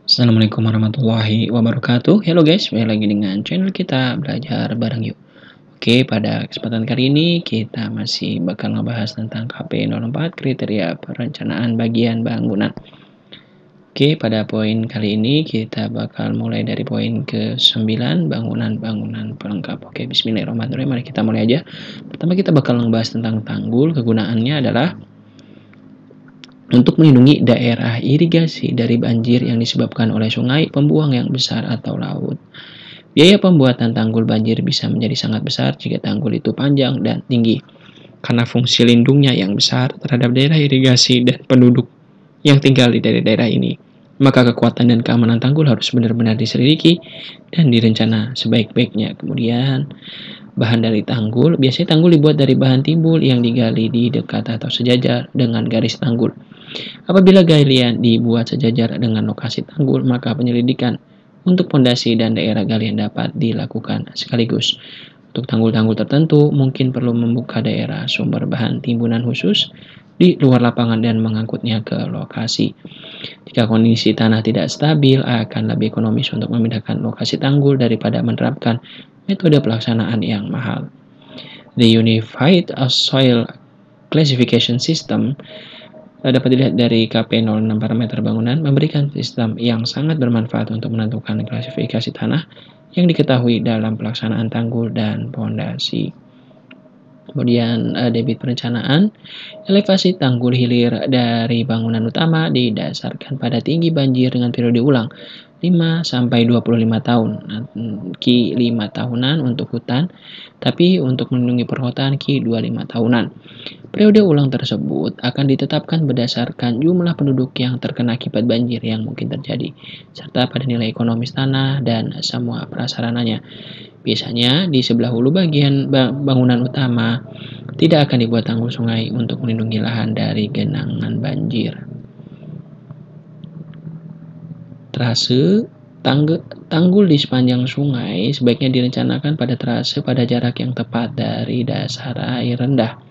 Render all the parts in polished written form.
Assalamualaikum warahmatullahi wabarakatuh. Halo guys, balik lagi dengan channel kita belajar bareng yuk. Oke, pada kesempatan kali ini kita masih bakal ngebahas tentang KP 04 kriteria perencanaan bagian bangunan. Oke, pada poin kali ini kita bakal mulai dari poin ke-9, bangunan-bangunan pelengkap. Oke, bismillahirrahmanirrahim. Mari kita mulai aja. Pertama kita bakal ngebahas tentang tanggul. Kegunaannya adalah untuk melindungi daerah irigasi dari banjir yang disebabkan oleh sungai, pembuang yang besar atau laut. Biaya pembuatan tanggul banjir bisa menjadi sangat besar jika tanggul itu panjang dan tinggi, karena fungsi lindungnya yang besar terhadap daerah irigasi dan penduduk yang tinggal di daerah ini. Maka kekuatan dan keamanan tanggul harus benar-benar diselidiki dan direncana sebaik-baiknya. Kemudian, bahan dari tanggul, biasanya tanggul dibuat dari bahan timbul yang digali di dekat atau sejajar dengan garis tanggul. Apabila galian dibuat sejajar dengan lokasi tanggul, maka penyelidikan untuk pondasi dan daerah galian dapat dilakukan sekaligus. Untuk tanggul-tanggul tertentu, mungkin perlu membuka daerah sumber bahan timbunan khusus di luar lapangan dan mengangkutnya ke lokasi. Jika kondisi tanah tidak stabil, akan lebih ekonomis untuk memindahkan lokasi tanggul daripada menerapkan metode pelaksanaan yang mahal. The Unified Soil Classification System dapat dilihat dari KP06 parameter bangunan memberikan sistem yang sangat bermanfaat untuk menentukan klasifikasi tanah yang diketahui dalam pelaksanaan tanggul dan pondasi. Kemudian debit perencanaan, elevasi tanggul hilir dari bangunan utama didasarkan pada tinggi banjir dengan periode ulang 5 sampai 25 tahun. Ki 5 tahunan untuk hutan, tapi untuk melindungi perkotaan Ki 25 tahunan. Periode ulang tersebut akan ditetapkan berdasarkan jumlah penduduk yang terkena akibat banjir yang mungkin terjadi, serta pada nilai ekonomis tanah dan semua prasarananya. Biasanya di sebelah hulu bagian bangunan utama tidak akan dibuat tanggul sungai untuk melindungi lahan dari genangan banjir. Trase tanggul di sepanjang sungai sebaiknya direncanakan pada trase pada jarak yang tepat dari dasar air rendah.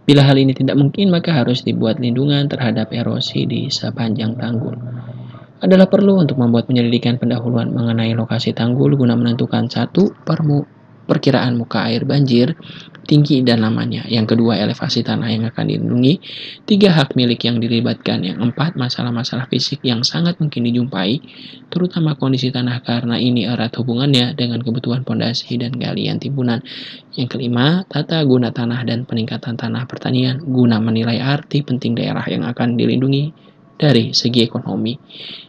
Bila hal ini tidak mungkin, maka harus dibuat lindungan terhadap erosi di sepanjang tanggul. Adalah perlu untuk membuat penyelidikan pendahuluan mengenai lokasi tanggul guna menentukan satu perkiraan muka air banjir, tinggi dan lamanya. Yang kedua, elevasi tanah yang akan dilindungi. 3, hak milik yang dilibatkan. Yang 4, masalah-masalah fisik yang sangat mungkin dijumpai, terutama kondisi tanah karena ini erat hubungannya dengan kebutuhan pondasi dan galian timbunan. Yang kelima, tata guna tanah dan peningkatan tanah pertanian guna menilai arti penting daerah yang akan dilindungi dari segi ekonomi.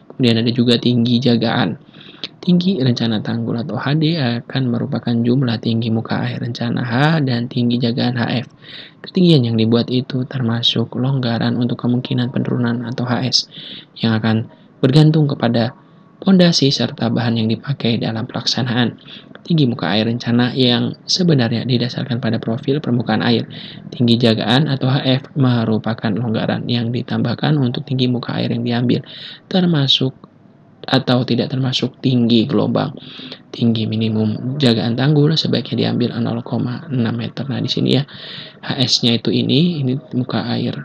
Kemudian ada juga tinggi jagaan. Tinggi rencana tanggul atau HD akan merupakan jumlah tinggi muka air rencana H dan tinggi jagaan HF. Ketinggian yang dibuat itu termasuk longgaran untuk kemungkinan penurunan atau HS yang akan bergantung kepada pondasi serta bahan yang dipakai dalam pelaksanaan. Tinggi muka air rencana yang sebenarnya didasarkan pada profil permukaan air. Tinggi jagaan atau HF merupakan longgaran yang ditambahkan untuk tinggi muka air yang diambil, termasuk atau tidak termasuk tinggi gelombang. Tinggi minimum jagaan tanggul sebaiknya diambil 0,6 meter. Nah, di sini ya HS-nya itu ini muka air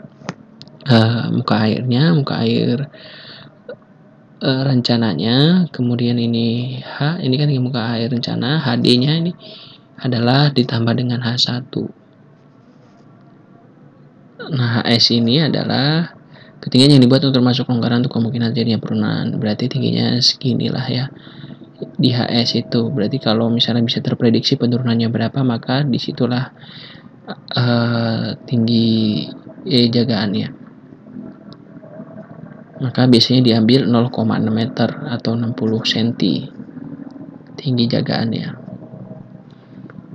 rencananya, kemudian ini H, ini kan muka air rencana, HD-nya ini adalah ditambah dengan H1. Nah, HS ini adalah ketinggian yang dibuat untuk termasuk longgaran untuk kemungkinan terjadinya penurunan. Berarti tingginya seginilah ya. Di HS itu berarti kalau misalnya bisa terprediksi penurunannya berapa, maka disitulah tinggi jagaannya. Maka biasanya diambil 0,6 meter atau 60 cm tinggi jagaannya.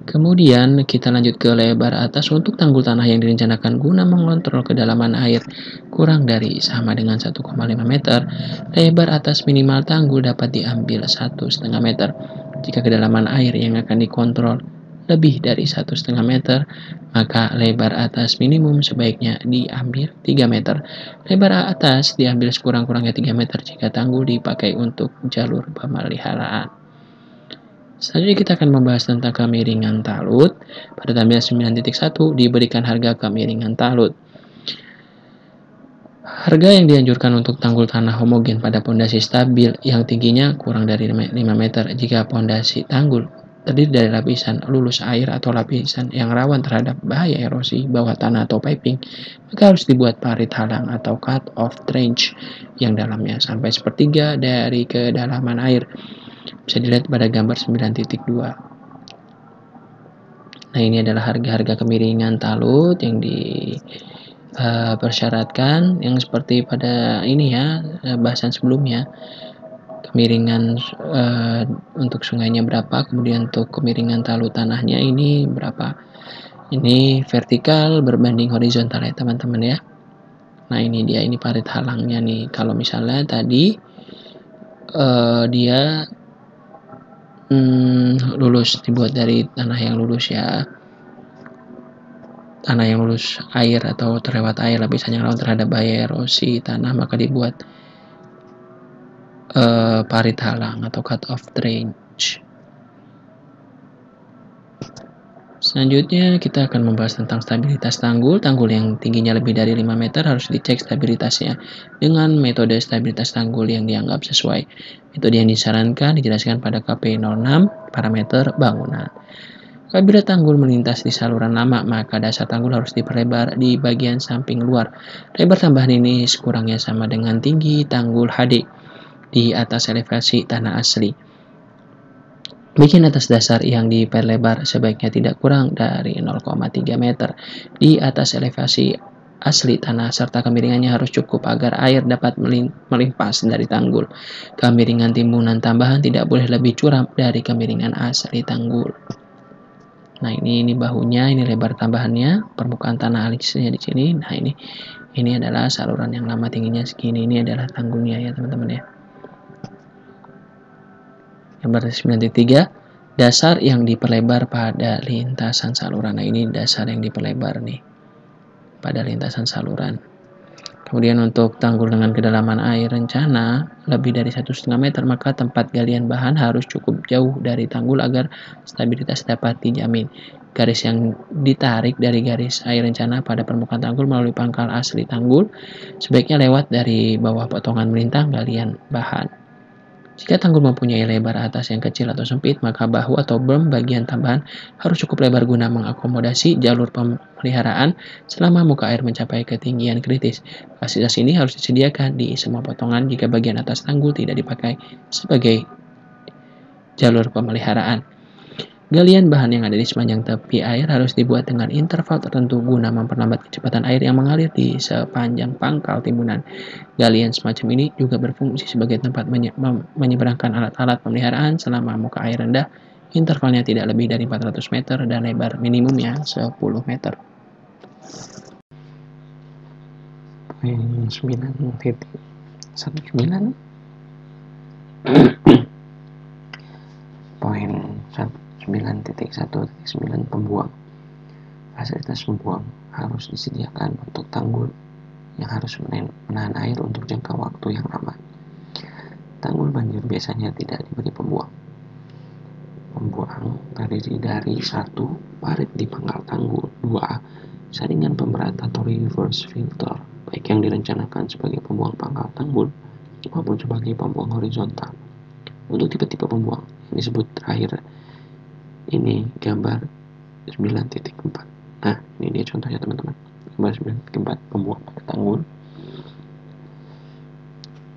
Kemudian kita lanjut ke lebar atas. Untuk tanggul tanah yang direncanakan guna mengontrol kedalaman air kurang dari sama dengan 1,5 meter, lebar atas minimal tanggul dapat diambil 1,5 meter. Jika kedalaman air yang akan dikontrol lebih dari 1,5 meter, maka lebar atas minimum sebaiknya diambil 3 meter. Lebar atas diambil sekurang-kurangnya 3 meter jika tanggul dipakai untuk jalur pemeliharaan. Selanjutnya kita akan membahas tentang kemiringan talut. Pada tampilan 9.1 diberikan harga kemiringan talut. Harga yang dianjurkan untuk tanggul tanah homogen pada pondasi stabil yang tingginya kurang dari 5 meter. Jika pondasi tanggul terdiri dari lapisan lulus air atau lapisan yang rawan terhadap bahaya erosi bawah tanah atau piping, maka harus dibuat parit halang atau cut off trench yang dalamnya sampai sepertiga dari kedalaman air. Bisa dilihat pada gambar 9.2. Nah, ini adalah harga-harga kemiringan talut yang dipersyaratkan yang seperti pada ini ya, bahasan sebelumnya. Kemiringan untuk sungainya berapa, kemudian untuk kemiringan talut tanahnya ini berapa. Ini vertikal berbanding horizontal ya teman-teman ya. Nah, ini dia, ini parit halangnya nih. Kalau misalnya tadi dia lulus, dibuat dari tanah yang lulus ya. Tanah yang lulus air atau terlewat air, lapisan yang rawan terhadap bahaya erosi tanah, maka dibuat parit halang atau cut off trench. Selanjutnya kita akan membahas tentang stabilitas tanggul. Tanggul yang tingginya lebih dari 5 meter harus dicek stabilitasnya dengan metode stabilitas tanggul yang dianggap sesuai. Metode yang disarankan dijelaskan pada KP 06 parameter bangunan. Apabila tanggul melintas di saluran lama, maka dasar tanggul harus diperlebar di bagian samping luar. Lebar tambahan ini sekurangnya sama dengan tinggi tanggul HD di atas elevasi tanah asli. Bagian atas dasar yang diperlebar sebaiknya tidak kurang dari 0,3 meter di atas elevasi asli tanah, serta kemiringannya harus cukup agar air dapat melimpas dari tanggul. Kemiringan timbunan tambahan tidak boleh lebih curam dari kemiringan asli tanggul. Nah, ini bahunya, ini lebar tambahannya, permukaan tanah alisnya di sini. Nah, ini adalah saluran yang lama tingginya segini. Ini adalah tanggulnya ya teman-teman ya. Gambar 9.3, dasar yang diperlebar pada lintasan saluran. Nah, ini dasar yang diperlebar nih pada lintasan saluran. Kemudian untuk tanggul dengan kedalaman air rencana lebih dari 1,5 meter, maka tempat galian bahan harus cukup jauh dari tanggul agar stabilitas dapat dijamin. Garis yang ditarik dari garis air rencana pada permukaan tanggul melalui pangkal asli tanggul sebaiknya lewat dari bawah potongan melintang galian bahan. Jika tanggul mempunyai lebar atas yang kecil atau sempit, maka bahu atau berm bagian tambahan harus cukup lebar guna mengakomodasi jalur pemeliharaan selama muka air mencapai ketinggian kritis. Fasilitas ini harus disediakan di semua potongan jika bagian atas tanggul tidak dipakai sebagai jalur pemeliharaan. Galian bahan yang ada di sepanjang tepi air harus dibuat dengan interval tertentu guna memperlambat kecepatan air yang mengalir di sepanjang pangkal timbunan. Galian semacam ini juga berfungsi sebagai tempat menyeberangkan alat-alat pemeliharaan selama muka air rendah. Intervalnya tidak lebih dari 400 meter dan lebar minimumnya 10 meter. Poin 9.19 Poin 9.1.9 pembuang. Fasilitas pembuang harus disediakan untuk tanggul yang harus menahan air untuk jangka waktu yang lama. Tanggul banjir biasanya tidak diberi pembuang. Pembuang terdiri dari 1. Parit di pangkal tanggul. 2. Saringan pemberat atau reverse filter, baik yang direncanakan sebagai pembuang pangkal tanggul maupun sebagai pembuang horizontal. Untuk tipe-tipe pembuang yang disebut terakhir ini gambar 9.4. Nah, ini dia contohnya teman-teman. Gambar 9.4 pembuang pada tanggul.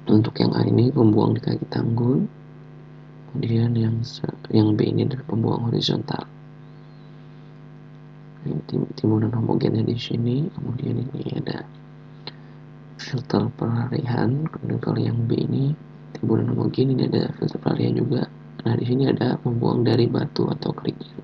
Untuk yang A ini pembuang di kaki tanggul. Kemudian yang B ini adalah pembuang horizontal. Timbunan homogennya di sini. Kemudian ini ada filter peralihan. Kemudian kalau yang B ini timbunan homogen, ini ada filter peralihan juga. Nah, di sini ada pembuang dari batu atau kerikil.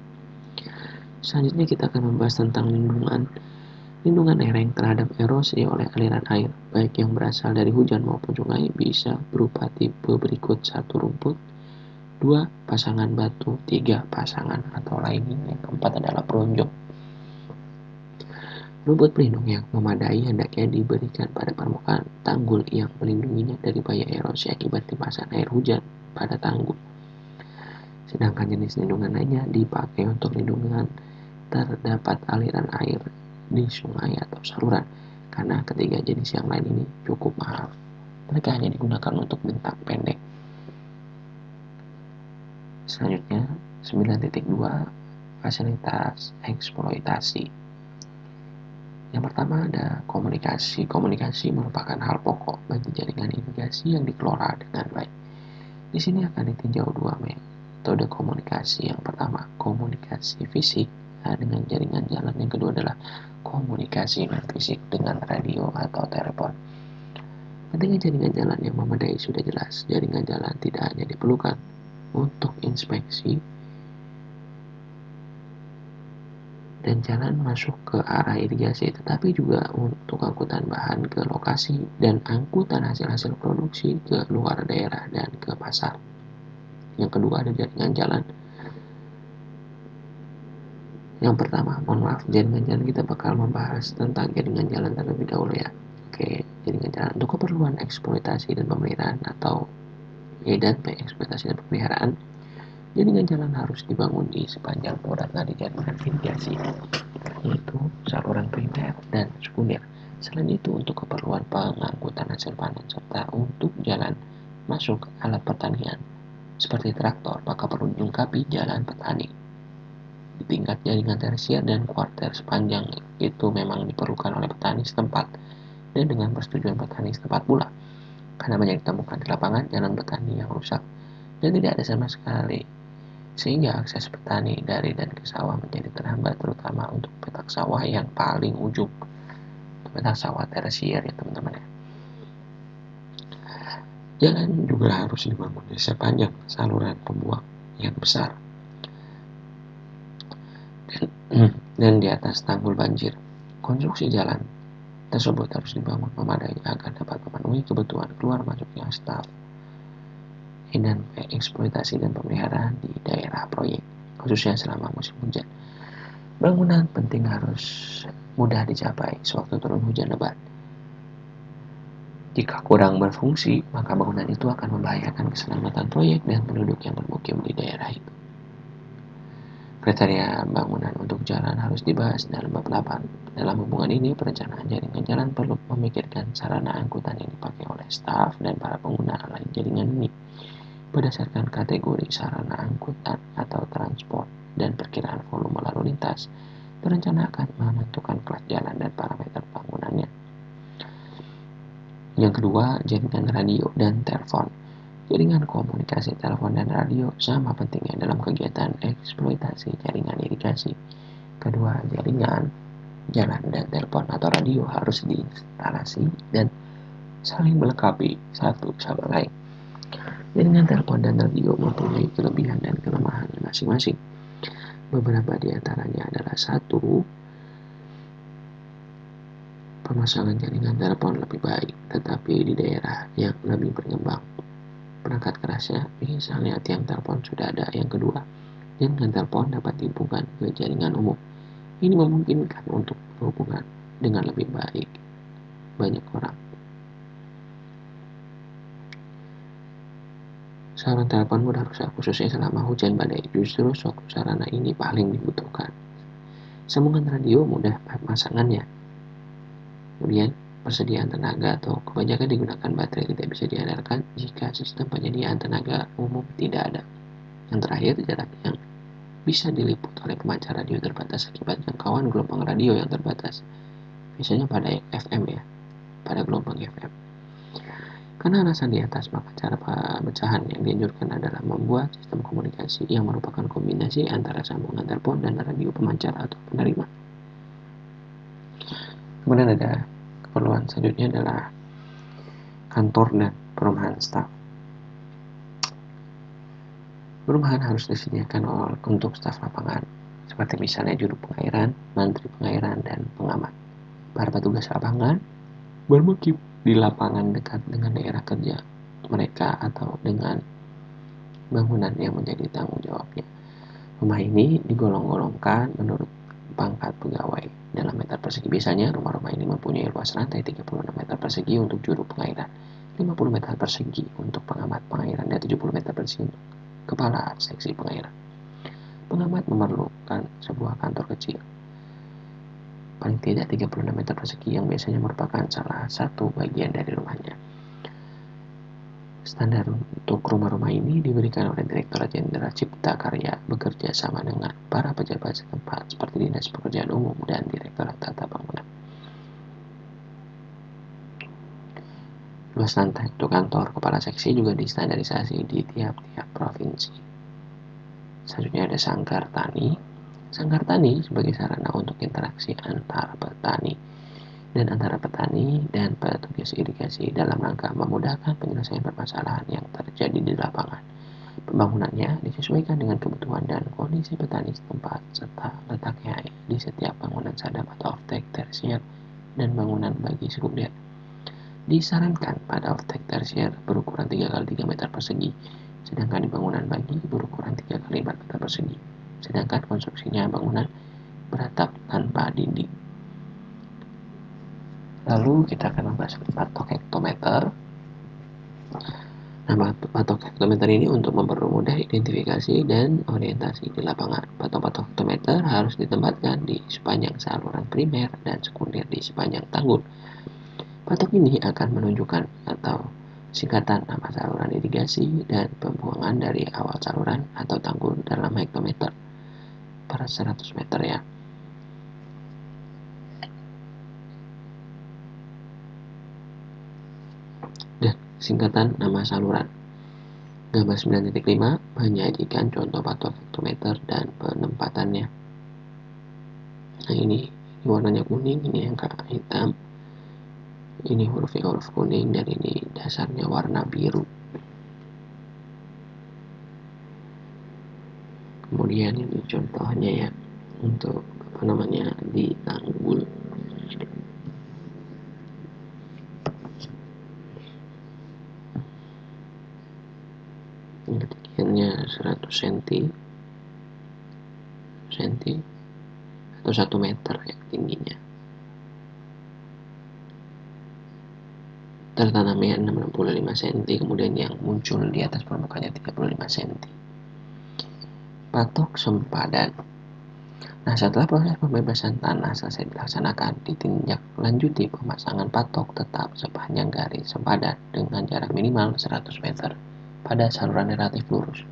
Selanjutnya kita akan membahas tentang lindungan lereng terhadap erosi oleh aliran air, baik yang berasal dari hujan maupun sungai, bisa berupa tipe berikut: 1. Rumput, 2. Pasangan batu, 3. Pasangan atau lainnya. Yang keempat adalah pelonjok. Rumput pelindung yang memadai hendaknya diberikan pada permukaan tanggul yang melindunginya dari bahaya erosi akibat limpasan air hujan pada tanggul. Sedangkan jenis lindungan lainnya dipakai untuk lindungan terdapat aliran air di sungai atau saluran. karena ketiga jenis yang lain ini cukup mahal. Mereka hanya digunakan untuk bentang pendek. Selanjutnya, 9.2 fasilitas eksploitasi. Yang pertama ada komunikasi. Komunikasi merupakan hal pokok bagi jaringan irigasi yang dikelola dengan baik. Di sini akan ditinjau dua metode komunikasi. Yang pertama, komunikasi fisik dengan jaringan jalan. Yang kedua adalah komunikasi non-fisik dengan radio atau telepon. Pentingnya jaringan jalan yang memadai sudah jelas. Jaringan jalan tidak hanya diperlukan untuk inspeksi dan jalan masuk ke arah irigasi, tetapi juga untuk angkutan bahan ke lokasi dan angkutan hasil-hasil produksi ke luar daerah dan ke pasar. Yang kedua ada jaringan jalan. Yang pertama, mohon maaf, jaringan jalan kita bakal membahas tentang jaringan jalan terlebih dahulu ya. Oke, jaringan jalan untuk keperluan eksploitasi dan pemeliharaan atau dan eksploitasi dan pemeliharaan. Jaringan jalan harus dibangun di sepanjang borat nadi jaringan irigasi, yaitu saluran primer dan sekunder. Selain itu, untuk keperluan pengangkutan hasil panen serta untuk jalan masuk alat pertanian seperti traktor, maka perlu dilengkapi jalan petani. Di tingkat jaringan tersier dan kuarter sepanjang itu memang diperlukan oleh petani setempat dan dengan persetujuan petani setempat pula, karena banyak ditemukan di lapangan jalan petani yang rusak dan tidak ada sama sekali, sehingga akses petani dari dan ke sawah menjadi terhambat, terutama untuk petak sawah yang paling ujung, petak sawah tersier ya teman-teman ya. Jalan juga harus dibangun di sepanjang saluran pembuang yang besar dan di atas tanggul banjir. Konstruksi jalan tersebut harus dibangun memadai agar dapat memenuhi kebutuhan keluar masuknya staf dan eksploitasi dan pemeliharaan di daerah proyek, khususnya selama musim hujan. Bangunan penting harus mudah dicapai sewaktu turun hujan lebat. Jika kurang berfungsi, maka bangunan itu akan membahayakan keselamatan proyek dan penduduk yang bermukim di daerah itu. Kriteria bangunan untuk jalan harus dibahas dalam bab 8. Dalam hubungan ini, perencanaan jaringan jalan perlu memikirkan sarana angkutan yang dipakai oleh staf dan para pengguna lain jaringan ini. Berdasarkan kategori sarana angkutan atau transport dan perkiraan volume lalu lintas, perencana akan menentukan kelas jalan dan parameter bangunannya. Yang kedua, jaringan radio dan telepon. Jaringan komunikasi telepon dan radio sama pentingnya dalam kegiatan eksploitasi jaringan irigasi. Kedua jaringan jalan dan telepon atau radio harus diinstalasi dan saling melengkapi satu sama lain. Jaringan telepon dan radio mempunyai kelebihan dan kelemahan masing-masing. Beberapa di antaranya adalah: 1. Pemasangan jaringan telepon lebih baik, tetapi di daerah yang lebih berkembang. Perangkat kerasnya, misalnya tiang telepon sudah ada. Yang kedua, jaringan telepon dapat dihubungkan ke jaringan umum. Ini memungkinkan untuk berhubungan dengan lebih baik banyak orang. Saluran telepon mudah rusak, khususnya selama hujan badai. Justru suatu sarana ini paling dibutuhkan. Sambungan radio mudah pemasangannya. Kemudian, persediaan tenaga atau kebanyakan digunakan baterai tidak bisa diandalkan jika sistem penyediaan tenaga umum tidak ada. Yang terakhir, jarak yang bisa diliput oleh pemancar radio terbatas akibat jangkauan gelombang radio yang terbatas. Biasanya pada FM ya, pada gelombang FM. Karena alasan di atas, maka cara pemecahan yang dianjurkan adalah membuat sistem komunikasi yang merupakan kombinasi antara sambungan telepon dan radio pemancar atau penerima. Kemudian ada keperluan selanjutnya adalah kantor dan perumahan staf. Perumahan harus disediakan untuk staf lapangan, seperti misalnya juru pengairan, mantri pengairan, dan pengamat. Para petugas lapangan bermukim di lapangan dekat dengan daerah kerja mereka atau dengan bangunan yang menjadi tanggung jawabnya. Rumah ini digolong-golongkan menurut pangkat pegawai dalam meter persegi. Biasanya rumah-rumah ini mempunyai luas rantai 36 meter persegi untuk juru pengairan, 50 meter persegi untuk pengamat pengairan, dan 70 meter persegi untuk kepala seksi pengairan. Pengamat memerlukan sebuah kantor kecil paling tidak 36 meter persegi yang biasanya merupakan salah satu bagian dari rumahnya. Standar untuk rumah-rumah ini diberikan oleh Direktorat Jenderal Cipta Karya bekerja sama dengan para pejabat setempat seperti Dinas Pekerjaan Umum dan Direktorat Tata Bangunan. Luas lantai untuk kantor kepala seksi juga distandarisasi di tiap-tiap provinsi. Selanjutnya ada sanggar tani. Sanggar tani sebagai sarana untuk interaksi antara petani dan petugas irigasi dalam rangka memudahkan penyelesaian permasalahan yang terjadi di lapangan. Pembangunannya disesuaikan dengan kebutuhan dan kondisi petani setempat serta letaknya di setiap bangunan sadap atau off-take tersier dan bangunan bagi sekunder. Disarankan pada off-take tersier berukuran 3x3 meter persegi, sedangkan di bangunan bagi berukuran 3x4 meter persegi. Sedangkan konstruksinya bangunan beratap tanpa dinding. Lalu kita akan membahas patok hektometer. Nah, patok hektometer ini untuk mempermudah identifikasi dan orientasi di lapangan. Patok-patok hektometer harus ditempatkan di sepanjang saluran primer dan sekunder di sepanjang tanggul. Patok ini akan menunjukkan atau singkatan nama saluran irigasi dan pembuangan dari awal saluran atau tanggul dalam hektometer per 100 meter ya. Dan singkatan nama saluran. Gambar 9.5 menyajikan contoh patok hektometer dan penempatannya. Nah, ini warnanya kuning, ini angka hitam, ini hurufnya huruf kuning, dan ini dasarnya warna biru. Kemudian ini contohnya ya untuk di tanggul. Ketinggiannya 100 cm atau 1 meter ya tingginya. Tertanamnya 65 cm, kemudian yang muncul di atas permukaannya 35 cm. Patok sempadan. Nah, setelah proses pembebasan tanah selesai dilaksanakan, ditinjak lanjuti pemasangan patok tetap sepanjang garis sempadan dengan jarak minimal 100 meter pada saluran relatif lurus.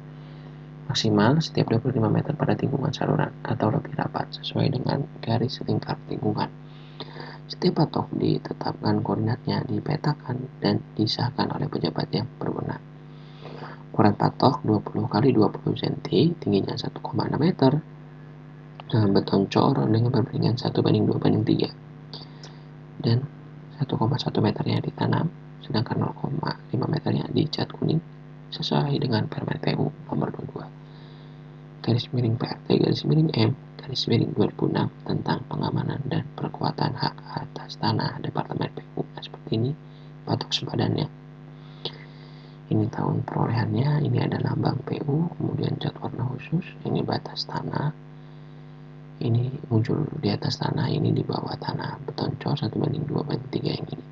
Maksimal setiap 25 meter pada tinggungan saluran atau lebih rapat sesuai dengan garis lingkar tinggungan. Setiap patok ditetapkan koordinatnya, dipetakan, dan disahkan oleh pejabat yang berwenang. Ukuran patok 20 x 20 cm, tingginya 1,6 meter, beton cor dengan perbandingan 1:2:3 dan 1,1 meternya ditanam, sedangkan 0,5 meternya dicat kuning sesuai dengan Permen PU nomor 22 /PRT/M 2006 tentang pengamanan dan perkuatan hak atas tanah Departemen PU. Nah, seperti ini patok sempadannya. Ini tahun perolehannya, ini ada lambang PU, kemudian cat warna khusus, ini batas tanah. Ini muncul di atas tanah, ini di bawah tanah, beton cor 1:2:3 yang ini.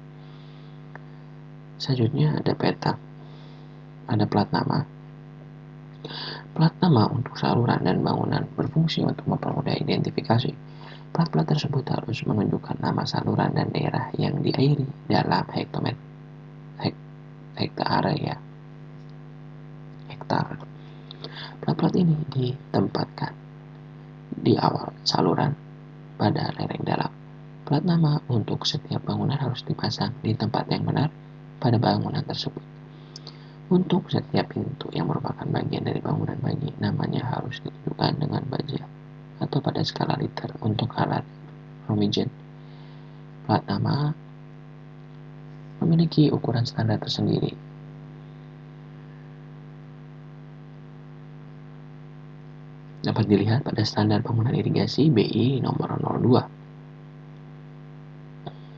Selanjutnya ada petak, ada plat nama. Plat nama untuk saluran dan bangunan berfungsi untuk mempermudah identifikasi. Plat-plat tersebut harus menunjukkan nama saluran dan daerah yang diairi dalam hektar ya. Hektar. Plat-plat ini ditempatkan di awal saluran pada lereng dalam. Plat nama untuk setiap bangunan harus dipasang di tempat yang benar pada bangunan tersebut. Untuk setiap pintu yang merupakan bagian dari bangunan bagi, namanya harus ditunjukkan dengan baja atau pada skala liter untuk alat Romigen. Plat nama memiliki ukuran standar tersendiri. Dapat dilihat pada standar bangunan irigasi BI nomor 02.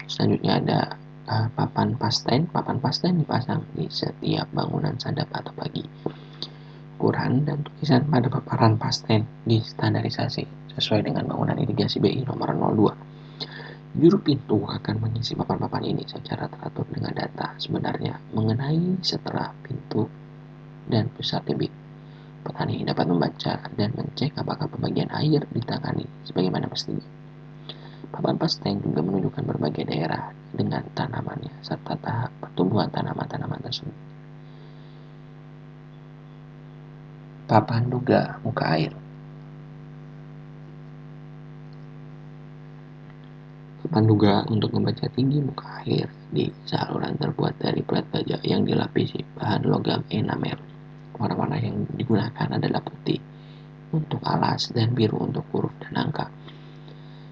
Selanjutnya ada papan pasten. Papan pasten dipasang di setiap bangunan sadap atau bagi. Ukuran dan tulisan pada paparan pasten distandarisasi sesuai dengan bangunan irigasi BI nomor 02. Juru pintu akan mengisi papan-papan ini secara teratur dengan data sebenarnya mengenai setelah pintu dan pusat debit. Petani dapat membaca dan mencek apakah pembagian air ditangani sebagaimana mestinya. Papan pasteng juga menunjukkan berbagai daerah dengan tanamannya serta tahap pertumbuhan tanaman-tanaman tersebut. Papan duga muka air. Papan duga untuk membaca tinggi muka air di saluran terbuat dari plat baja yang dilapisi bahan logam enamel. Warna-warna yang digunakan adalah putih untuk alas dan biru untuk huruf dan angka.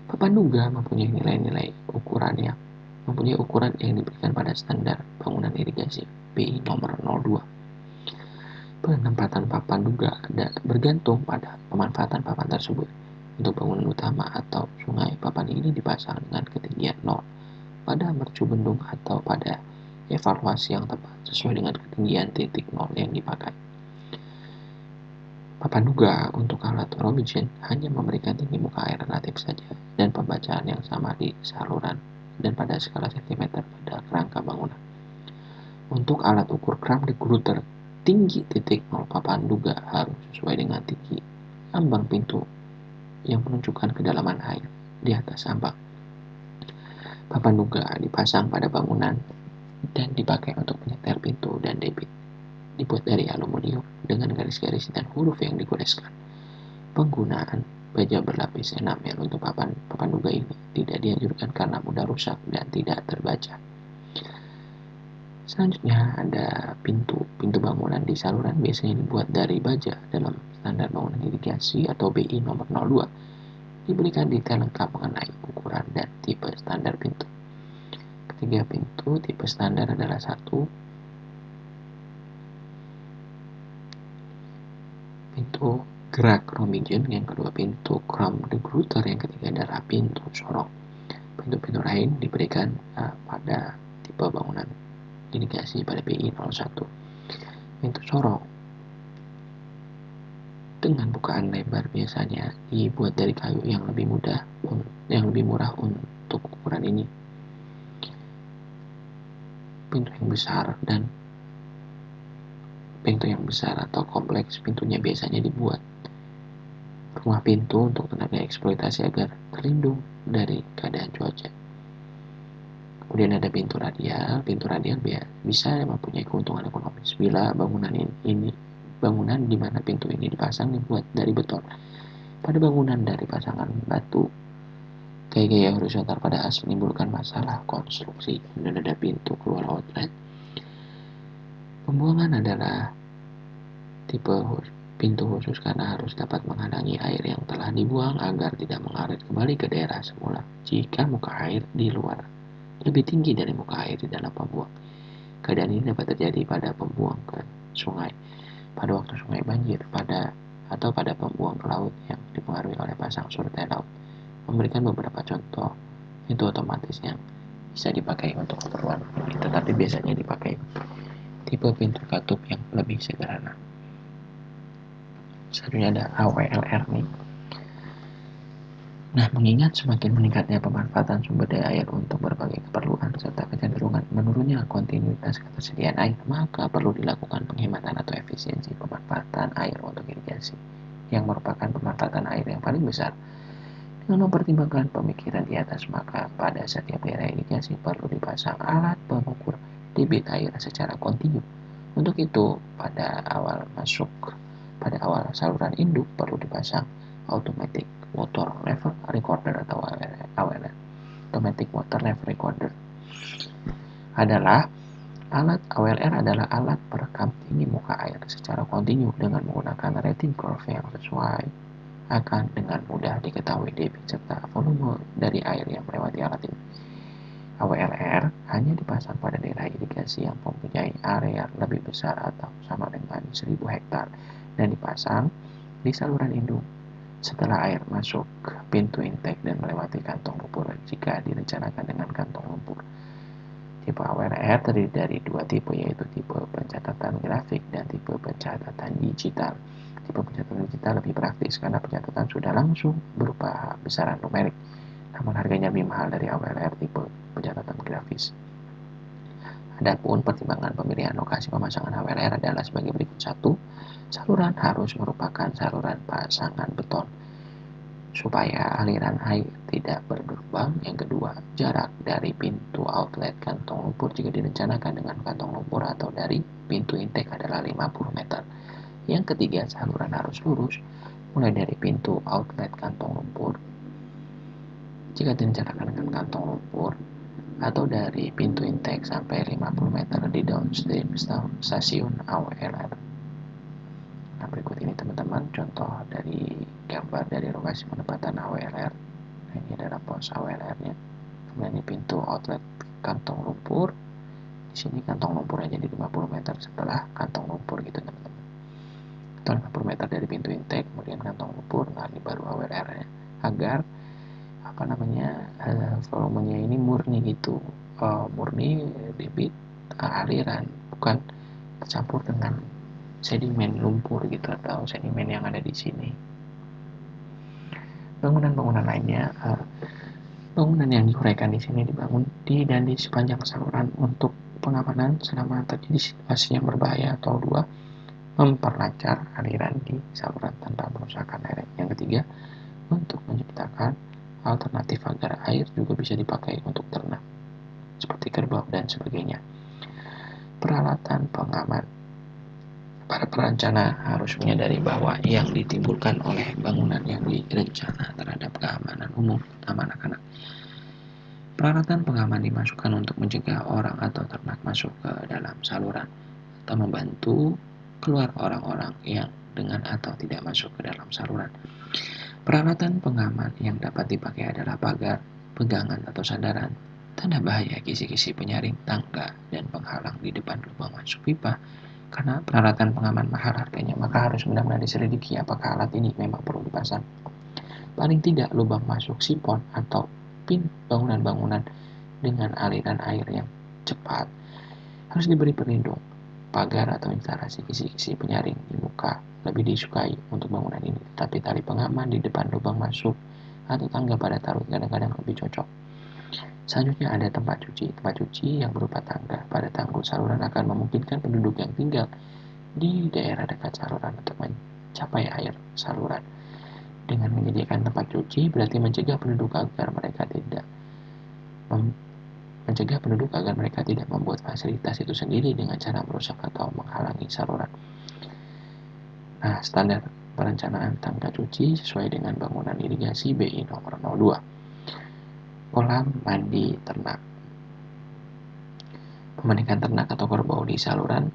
Papan duga mempunyai ukuran yang diberikan pada standar bangunan irigasi BI nomor 02. Penempatan papan duga bergantung pada pemanfaatan papan tersebut. Untuk bangunan utama atau sungai, papan ini dipasang dengan ketinggian 0 pada mercu bendung atau pada evaluasi yang tepat sesuai dengan ketinggian titik 0 yang dipakai. Papan duga untuk alat Robinson hanya memberikan tinggi muka air relatif saja dan pembacaan yang sama di saluran dan pada skala cm pada kerangka bangunan. Untuk alat ukur Kram de Gruyter, tinggi titik 0 papan duga harus sesuai dengan tinggi ambang pintu yang menunjukkan kedalaman air di atas ambang. Papan duga dipasang pada bangunan dan dipakai untuk menyetel pintu dan debit. Dibuat dari aluminium dengan garis-garis dan huruf yang digoreskan. Penggunaan baja berlapis enamel untuk papan duga ini tidak dianjurkan karena mudah rusak dan tidak terbaca. Selanjutnya ada pintu bangunan di saluran biasanya dibuat dari baja dalam standar bangunan irigasi atau BI nomor 02. Diberikan detail lengkap mengenai ukuran dan tipe standar pintu. Ketiga pintu tipe standar adalah 1. Pintu gerak Romingen, yang kedua pintu Kram de Gruyter, yang ketiga adalah pintu sorong. Pintu-pintu lain diberikan pada tipe bangunan irigasi pada BI 01. Pintu sorong dengan bukaan lebar biasanya dibuat dari kayu yang lebih murah untuk ukuran ini. Pintu yang besar atau kompleks pintunya biasanya dibuat rumah pintu untuk tenaga eksploitasi agar terlindung dari keadaan cuaca. Kemudian ada pintu radial. Pintu radial bisa mempunyai keuntungan ekonomis bila bangunan di mana pintu ini dipasang dibuat dari beton. Pada bangunan dari pasangan batu, gaya horizontal pada as menimbulkan masalah konstruksi. Kemudian ada pintu keluar outlet. Pembuangan adalah tipe pintu khusus karena harus dapat menghalangi air yang telah dibuang agar tidak mengalir kembali ke daerah semula jika muka air di luar lebih tinggi dari muka air di dalam pembuang. Keadaan ini dapat terjadi pada pembuang ke sungai, pada waktu sungai banjir, pada pembuang ke laut yang dipengaruhi oleh pasang surut laut. Memberikan beberapa contoh pintu otomatis yang bisa dipakai untuk keperluan ini, tetapi biasanya dipakai tipe pintu katup yang lebih sederhana. Selanjutnya ada AWLR nih. Nah, mengingat semakin meningkatnya pemanfaatan sumber daya air untuk berbagai keperluan serta kecenderungan menurunnya kontinuitas ketersediaan air, maka perlu dilakukan penghematan atau efisiensi pemanfaatan air untuk irigasi, yang merupakan pemanfaatan air yang paling besar. Dengan mempertimbangkan pemikiran di atas, maka pada setiap daerah irigasi perlu dipasang alat pengukur debit air secara kontinu. Untuk itu, pada awal saluran induk perlu dipasang automatic water level recorder atau AWR. Automatic water level recorder adalah alat perekam tinggi muka air secara kontinu dengan menggunakan rating curve yang sesuai. Akan dengan mudah diketahui debit serta volume dari air yang melewati alat ini. AWLR hanya dipasang pada daerah irigasi yang mempunyai area lebih besar atau sama dengan 1000 hektar dan dipasang di saluran induk setelah air masuk pintu intake dan melewati kantong lumpur jika direncanakan dengan kantong lumpur. Tipe AWLR terdiri dari 2 tipe, yaitu tipe pencatatan grafik dan tipe pencatatan digital. Tipe pencatatan digital lebih praktis karena pencatatan sudah langsung berupa besaran numerik, namun harganya lebih mahal dari AWLR tipe pencatatan grafis. Adapun pertimbangan pemilihan lokasi pemasangan AWLR adalah sebagai berikut. 1. Saluran harus merupakan saluran pasangan beton supaya aliran air tidak bergelombang. Yang kedua, jarak dari pintu outlet kantong lumpur jika direncanakan dengan kantong lumpur atau dari pintu intake adalah 50 meter. Yang ketiga, saluran harus lurus mulai dari pintu outlet kantong lumpur jika direncanakan dengan kantong lumpur atau dari pintu intake sampai 50 meter di downstream stasiun AWLR. Nah, berikut ini teman-teman contoh dari gambar dari lokasi penempatan AWLR. Nah, ini adalah pos AWLR-nya. Kemudian ini pintu outlet kantong lumpur. Di sini kantong lumpurnya jadi 50 meter setelah kantong lumpur gitu teman-teman. Atau 50 meter dari pintu intake, kemudian kantong lumpur. Nah, ini baru AWLR-nya. Agar volumenya ini murni gitu. Murni debit aliran, bukan tercampur dengan sedimen lumpur gitu atau sedimen yang ada di sini. Bangunan-bangunan lainnya, bangunan yang diuraikan di sini dibangun di dan di sepanjang saluran untuk pengamanan selama terjadi situasi yang berbahaya, atau dua, memperlancar aliran di saluran tanpa merusakkan air. Yang ketiga, untuk menciptakan alternatif agar air juga bisa dipakai untuk ternak seperti kerbau dan sebagainya. Peralatan pengaman. Para perencana harus menyadari bahwa yang ditimbulkan oleh bangunan yang direncana terhadap keamanan umum, terutama anak-anak. Peralatan pengaman dimasukkan untuk mencegah orang atau ternak masuk ke dalam saluran atau membantu keluar orang-orang yang dengan atau tidak masuk ke dalam saluran. Peralatan pengaman yang dapat dipakai adalah pagar, pegangan atau sandaran, tanda bahaya, kisi-kisi penyaring, tangga, dan penghalang di depan lubang masuk pipa. Karena peralatan pengaman mahal harganya, maka harus benar-benar diselidiki apakah alat ini memang perlu dipasang. Paling tidak lubang masuk sipon atau pin bangunan-bangunan dengan aliran air yang cepat harus diberi pelindung. Pagar atau instalasi kisi-kisi penyaring di muka lebih disukai untuk bangunan ini, tetapi tali pengaman di depan lubang masuk atau tangga pada tarut kadang-kadang lebih cocok. Selanjutnya ada tempat cuci. Tempat cuci yang berupa tangga pada tanggul saluran akan memungkinkan penduduk yang tinggal di daerah dekat saluran untuk mencapai air saluran. Dengan menyediakan tempat cuci berarti mencegah penduduk agar mereka tidak membuat fasilitas itu sendiri dengan cara merusak atau menghalangi saluran. Nah, standar perencanaan tangga cuci sesuai dengan bangunan irigasi BI nomor 02. Kolam mandi ternak. Pemandikan ternak atau kerbau di saluran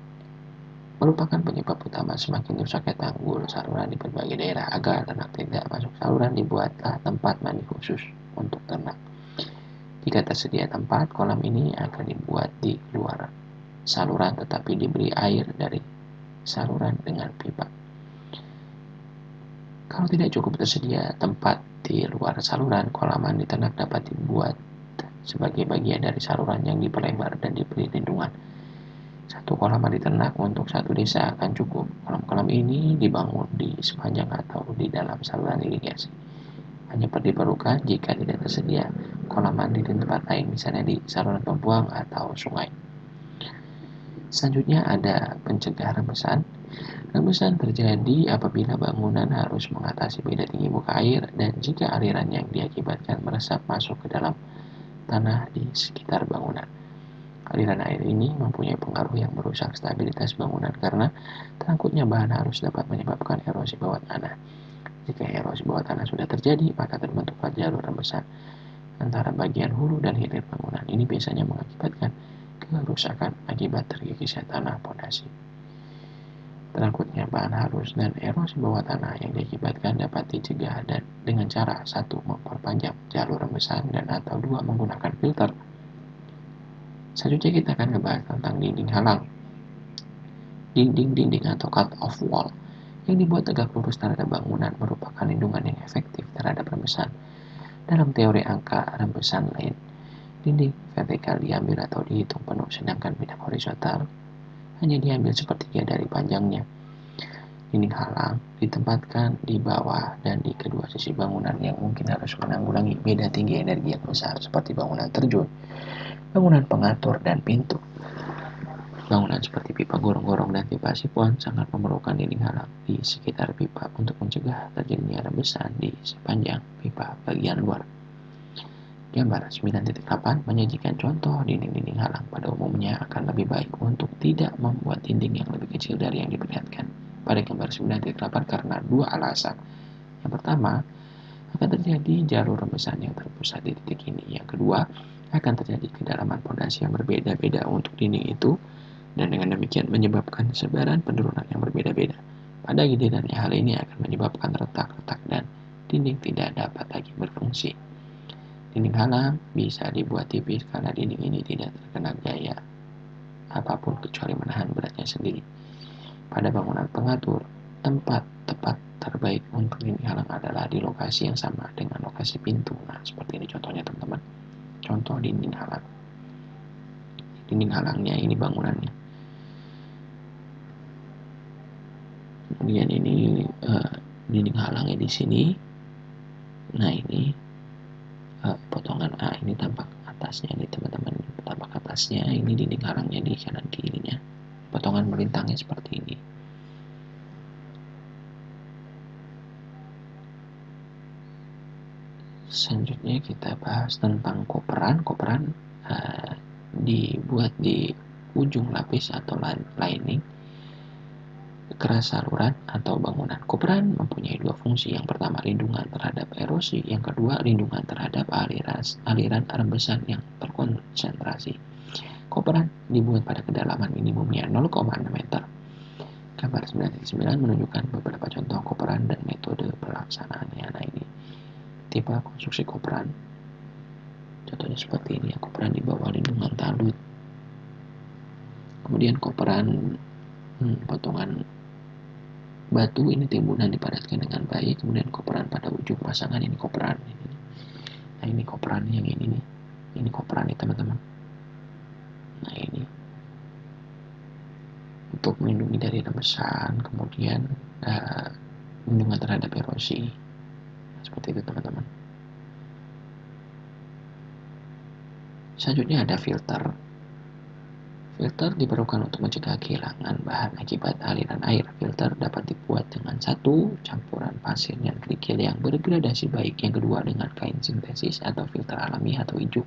merupakan penyebab utama semakin rusaknya tanggul saluran di berbagai daerah. Agar ternak tidak masuk saluran, dibuatlah tempat mandi khusus untuk ternak. Jika tersedia tempat, kolam ini akan dibuat di luar saluran tetapi diberi air dari saluran dengan pipa. Kalau tidak cukup tersedia tempat di luar saluran, kolam mandi ternak dapat dibuat sebagai bagian dari saluran yang diperlebar dan diberi lindungan. Satu kolam mandi ternak untuk satu desa akan cukup. Kolam-kolam ini dibangun di sepanjang atau di dalam saluran irigasi. Hanya diperlukan jika tidak tersedia kolam mandi di tempat lain, misalnya di saluran pembuang atau sungai. Selanjutnya ada pencegah rembesan. Rembesan terjadi apabila bangunan harus mengatasi beda tinggi muka air dan jika aliran yang diakibatkan meresap masuk ke dalam tanah di sekitar bangunan. Aliran air ini mempunyai pengaruh yang merusak stabilitas bangunan karena terangkutnya bahan halus dapat menyebabkan erosi bawah tanah. Jika erosi bawah tanah sudah terjadi, maka terbentuklah jalur rembesan antara bagian hulu dan hilir bangunan. Ini biasanya mengakibatkan kerusakan akibat terkikisnya tanah pondasi. Terangkutnya bahan halus dan erosi bawah tanah yang diakibatkan dapat dicegah dan dengan cara 1. Memperpanjang jalur rembesan dan atau 2. Menggunakan filter. Selanjutnya kita akan membahas tentang dinding halang. Dinding-dinding atau cut-off wall yang dibuat tegak lurus terhadap bangunan merupakan lindungan yang efektif terhadap rembesan. Dalam teori angka rembesan lain, dinding vertikal diambil atau dihitung penuh, sedangkan bidang horizontal hanya diambil sepertiga dari panjangnya. Dinding halang ditempatkan di bawah dan di kedua sisi bangunan yang mungkin harus menanggulangi beda tinggi energi yang besar seperti bangunan terjun, bangunan pengatur, dan pintu. Bangunan seperti pipa gorong-gorong dan pipa sipon sangat memerlukan dinding halang di sekitar pipa untuk mencegah terjadinya rembesan di sepanjang pipa bagian luar. Gambar 9.8 menyajikan contoh dinding-dinding halang pada umumnya akan lebih baik untuk tidak membuat dinding yang lebih kecil dari yang diperlihatkan pada gambar 9.8 karena dua alasan. Yang pertama, akan terjadi jalur rembesan yang terpusat di titik ini. Yang kedua, akan terjadi kedalaman fondasi yang berbeda-beda untuk dinding itu, dan dengan demikian menyebabkan sebaran penurunan yang berbeda-beda. Pada gilirannya, hal ini akan menyebabkan retak-retak dan dinding tidak dapat lagi berfungsi. Dinding halang bisa dibuat tipis karena dinding ini tidak terkena gaya apapun kecuali menahan beratnya sendiri. Pada bangunan pengatur, tempat tepat terbaik untuk dinding halang adalah di lokasi yang sama dengan lokasi pintu. Nah, seperti ini contohnya teman-teman. Contoh dinding halang. Dinding halangnya ini bangunannya. Kemudian ini dinding halangnya di sini. Nah, ini potongan A, ini tampak atasnya nih teman-teman. Tampak atasnya, ini dinding halangnya di kanan kirinya. Potongan melintangnya seperti ini. Selanjutnya kita bahas tentang koperan. Koperan dibuat di ujung lapis atau lining keras saluran atau bangunan. Koperan mempunyai dua fungsi. Yang pertama, lindungan terhadap erosi. Yang kedua, lindungan terhadap aliran rembesan yang terkonsentrasi. Koperan dibuat pada kedalaman minimumnya 0,6 meter. Gambar 9.9 menunjukkan beberapa contoh koperan dan metode pelaksanaannya. Nah, ini tipe konstruksi koperan. Contohnya seperti ini, koperan di bawah lindungan talut. Kemudian koperan potongan batu, ini timbunan dipadatkan dengan baik. Kemudian koperan pada ujung pasangan, ini koperan ini. Nah, ini koperan yang ini nih. Ini koperan nih teman-teman. Nah, ini untuk melindungi dari rembesan, kemudian lindungan terhadap erosi. Seperti itu teman-teman. Selanjutnya ada filter. Filter diperlukan untuk mencegah kehilangan bahan akibat aliran air. Filter dapat dibuat dengan satu, campuran pasir dan kerikil yang bergradasi baik. Yang kedua, dengan kain sintesis atau filter alami atau ijuk.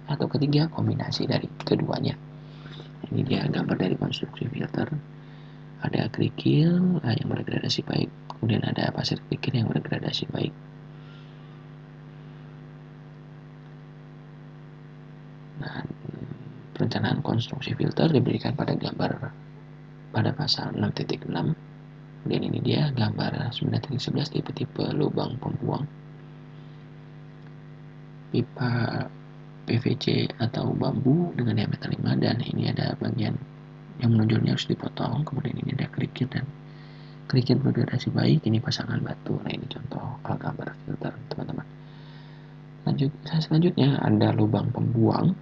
Atau ketiga, kombinasi dari keduanya. Ini dia gambar dari konstruksi filter. Ada kerikil yang bergradasi baik, kemudian ada pasir kerikil yang bergradasi baik. Nah, perencanaan konstruksi filter diberikan pada gambar pada pasal 6.6. Kemudian ini dia gambar 9.11 tipe-tipe lubang pembuang. Pipa PVC atau bambu dengan diameter 5, dan ini ada bagian yang menonjolnya harus dipotong. Kemudian ini ada kerikil dan kerikil bergradasi baik. Ini pasangan batu. Nah, ini contoh gambar filter teman-teman. Selanjutnya ada lubang pembuang.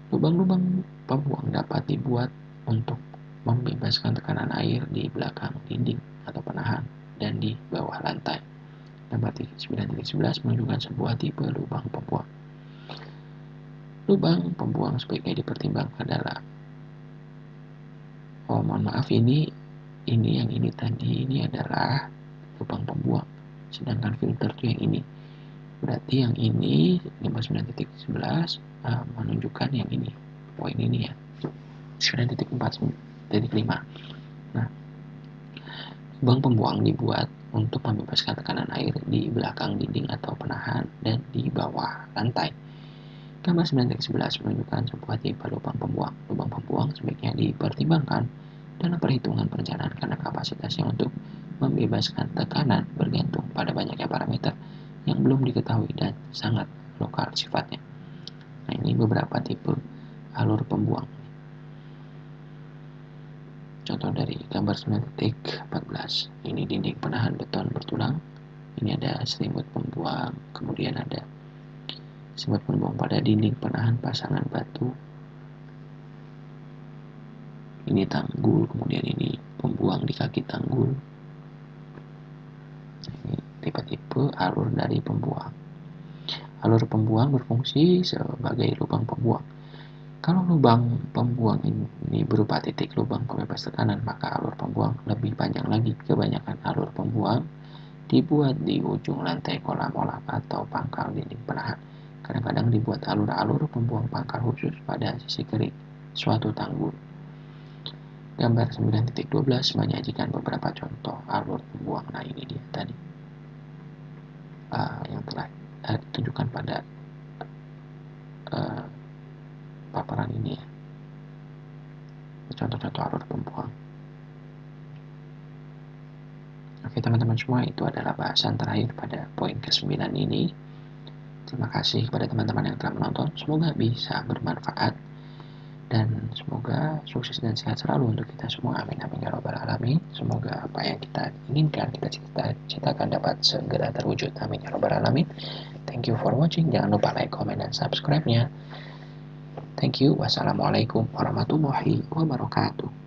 Lubang-lubang pembuang dapat dibuat untuk membebaskan tekanan air di belakang dinding atau penahan dan di bawah lantai. Gambar 9.11 menunjukkan sebuah tipe lubang pembuang. Lubang pembuang sebaiknya dipertimbangkan adalah, mohon maaf, ini yang ini tadi ini adalah lubang pembuang, sedangkan filter itu yang ini. Berarti yang ini gambar 9.11 menunjukkan yang ini, poin ini ya, 9.4.5. Nah, lubang pembuang dibuat untuk membebaskan tekanan air di belakang dinding atau penahan dan di bawah lantai. Gambar 9.11 menunjukkan sebuah tipe lubang pembuang. Lubang pembuang sebaiknya dipertimbangkan dalam perhitungan perencanaan karena kapasitasnya untuk membebaskan tekanan bergantung pada banyaknya parameter yang belum diketahui dan sangat lokal sifatnya. Nah, ini beberapa tipe alur pembuang. Contoh dari gambar 9.14. Ini dinding penahan beton bertulang. Ini ada selimut pembuang, kemudian ada selimut pembuang pada dinding penahan pasangan batu. Ini tanggul, kemudian ini pembuang di kaki tanggul. Ini tipe-tipe alur dari pembuang. Alur pembuang berfungsi sebagai lubang pembuang. Kalau lubang pembuang ini berupa titik lubang pembebas tekanan, maka alur pembuang lebih panjang lagi. Kebanyakan alur pembuang dibuat di ujung lantai kolam olaf atau pangkal dinding penahan. Kadang-kadang dibuat alur-alur pembuang pangkal khusus pada sisi kiri suatu tanggul. Gambar 9.12 menyajikan beberapa contoh alur pembuang. Nah, ini dia tadi yang telah ditunjukkan pada paparan ini ya. Contoh-contoh alur pembuang. Oke teman-teman semua, itu adalah bahasan terakhir pada poin ke-9 ini. Terima kasih kepada teman-teman yang telah menonton. Semoga bisa bermanfaat dan semoga sukses dan sehat selalu untuk kita semua. Amin amin ya robbal alamin. Semoga apa yang kita inginkan, kita cita-citakan dapat segera terwujud. Amin ya robbal alamin. Thank you for watching. Jangan lupa like, comment, dan subscribe-nya. Thank you. Wassalamualaikum warahmatullahi wabarakatuh.